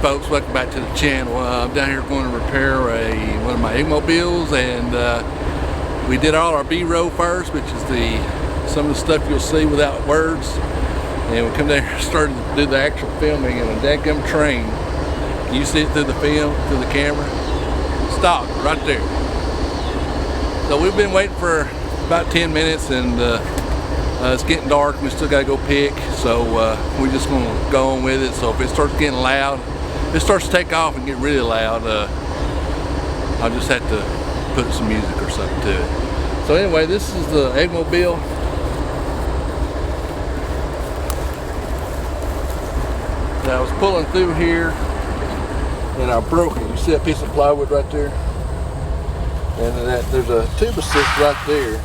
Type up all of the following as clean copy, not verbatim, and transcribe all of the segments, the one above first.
folks, welcome back to the channel. I'm down here going to repair one of my Eggmobiles, and we did all our B-roll first, which is some of the stuff you'll see without words. And we come down here and started to do the actual filming in a dadgum train. Can you see it through the film, through the camera? Stop, right there. So we've been waiting for about 10 minutes, and it's getting dark. We still gotta go pick, so we're just gonna go on with it. So if it starts getting loud, if it starts to take off and get really loud, I'll just have to put some music or something to it. So anyway, this is the Eggmobile. Now I was pulling through here and I broke it. You see that piece of plywood right there? And there's a tube assist right there.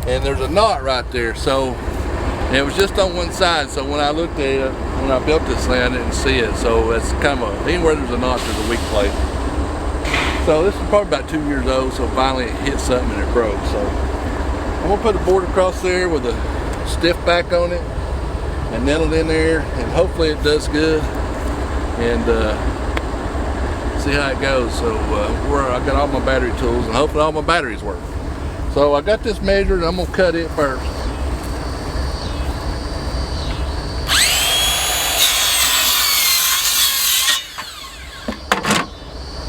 And there's a knot right there. So it was just on one side. So when I looked at it, when I built this thing, I didn't see it. So it's kind of anywhere there's a knot, there's a weak place. So this is probably about 2 years old. So finally it hit something and it broke. So I'm gonna put a board across there with a stiff back on it and nail it in there, and hopefully it does good. And see how it goes. So I got all my battery tools, and hopefully all my batteries work. So I got this measured, and I'm gonna cut it first.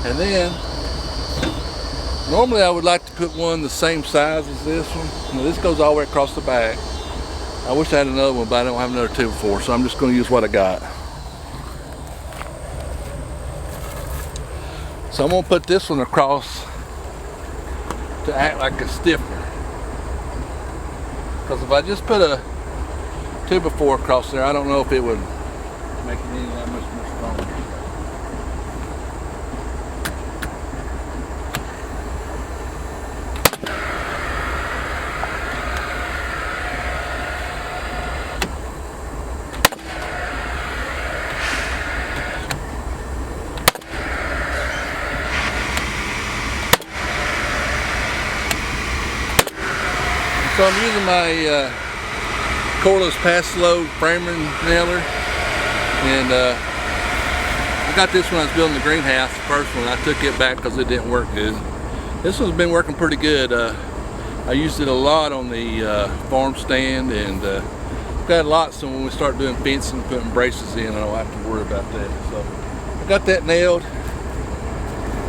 And then normally I would like to put one the same size as this one. Now, this goes all the way across the back. I wish I had another one, but I don't have another 2x4, so I'm just gonna use what I got. So I'm gonna put this one across to act like a stiffener. Because if I just put a 2x4 across there, I don't know if it would make it any that much more stronger. So I'm using my cordless pass-load framer nailer, and I got this when I was building the greenhouse. The first one, I took it back because it didn't work good. This one's been working pretty good. I used it a lot on the farm stand, and got lots. So when we start doing fencing, putting braces in, I don't have to worry about that. So I got that nailed,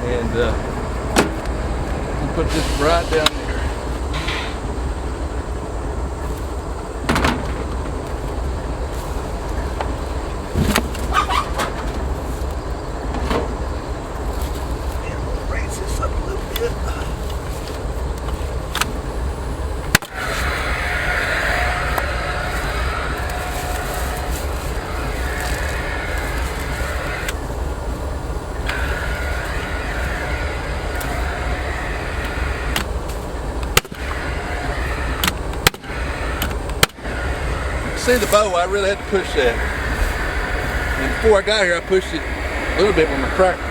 and put this right down there. See the bow, I really had to push that. And before I got here, I pushed it a little bit with my cracker.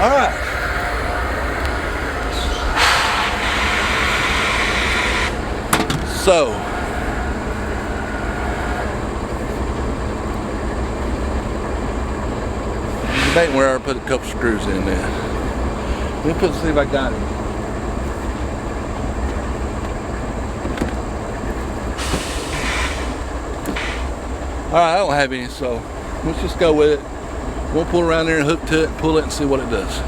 All right. So debating where I put a couple screws in there. Let me see if I got it. All right, I don't have any, so let's just go with it. We'll pull around there and hook to it, pull it, and see what it does.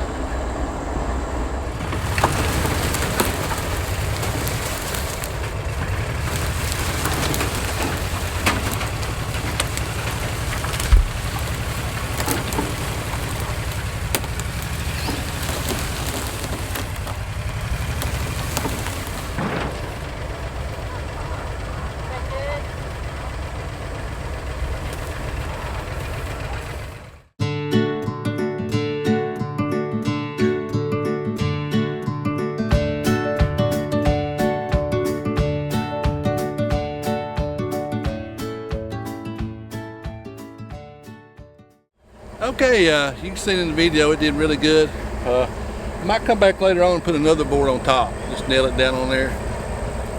Okay, you can see in the video it did really good. I might come back later on and put another board on top. Just nail it down on there.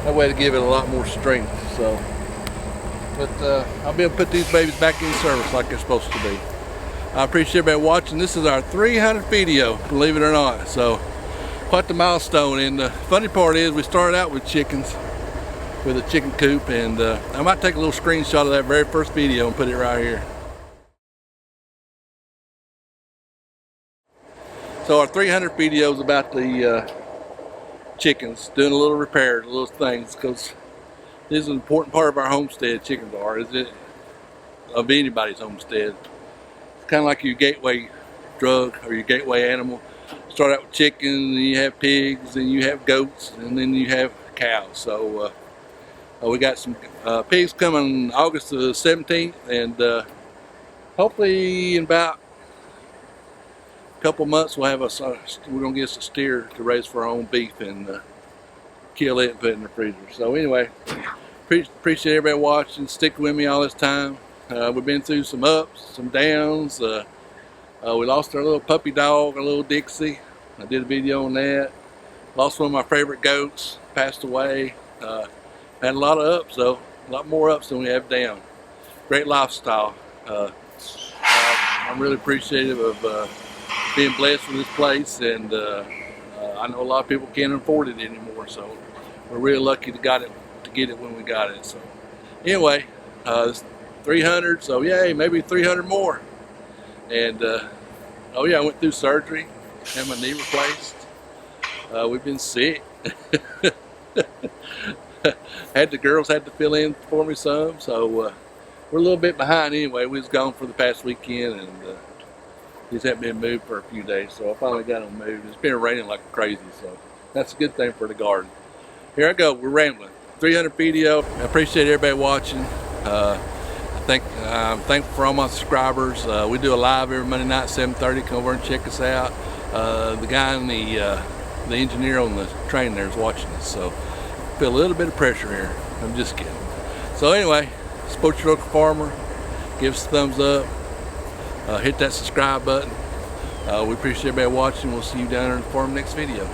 That way to give it a lot more strength. So, but I'll be able to put these babies back in service like they're supposed to be. I appreciate everybody watching. This is our 300th video, believe it or not. So, quite the milestone. And the funny part is we started out with chickens, with a chicken coop, and I might take a little screenshot of that very first video and put it right here. So our 300th video is about the chickens, doing a little repairs, little things, because this is an important part of our homestead. Chickens are, is it, of anybody's homestead. It's kind of like your gateway drug or your gateway animal. Start out with chickens, and you have pigs, and you have goats, and then you have cows. So we got some pigs coming August the 17th, and hopefully in about couple months we'll have we're gonna get us a steer to raise for our own beef and kill it and put it in the freezer. So anyway, appreciate everybody watching, sticking with me all this time. We've been through some ups, some downs. We lost our little puppy dog, our little Dixie. I did a video on that. Lost one of my favorite goats, passed away. Had a lot of ups though, a lot more ups than we have down. Great lifestyle. I'm really appreciative of being blessed with this place, and I know a lot of people can't afford it anymore, so we're really lucky to get it when we got it. So anyway, it's 300, so yay, maybe 300 more. And oh yeah, I went through surgery, had my knee replaced. We've been sick. The girls had to fill in for me some, so we're a little bit behind anyway. We was gone for the past weekend, and these haven't been moved for a few days, so I finally got them moved. It's been raining like crazy, so that's a good thing for the garden. Here I go, we're rambling. 300 video. I appreciate everybody watching. I'm thankful for all my subscribers. We do a live every Monday night, 7:30. Come over and check us out. The guy and the engineer on the train there is watching us, so I feel a little bit of pressure here. I'm just kidding. So anyway, support your local farmer. Give us a thumbs up. Hit that subscribe button. We appreciate everybody watching. We'll see you down there in the farm next video.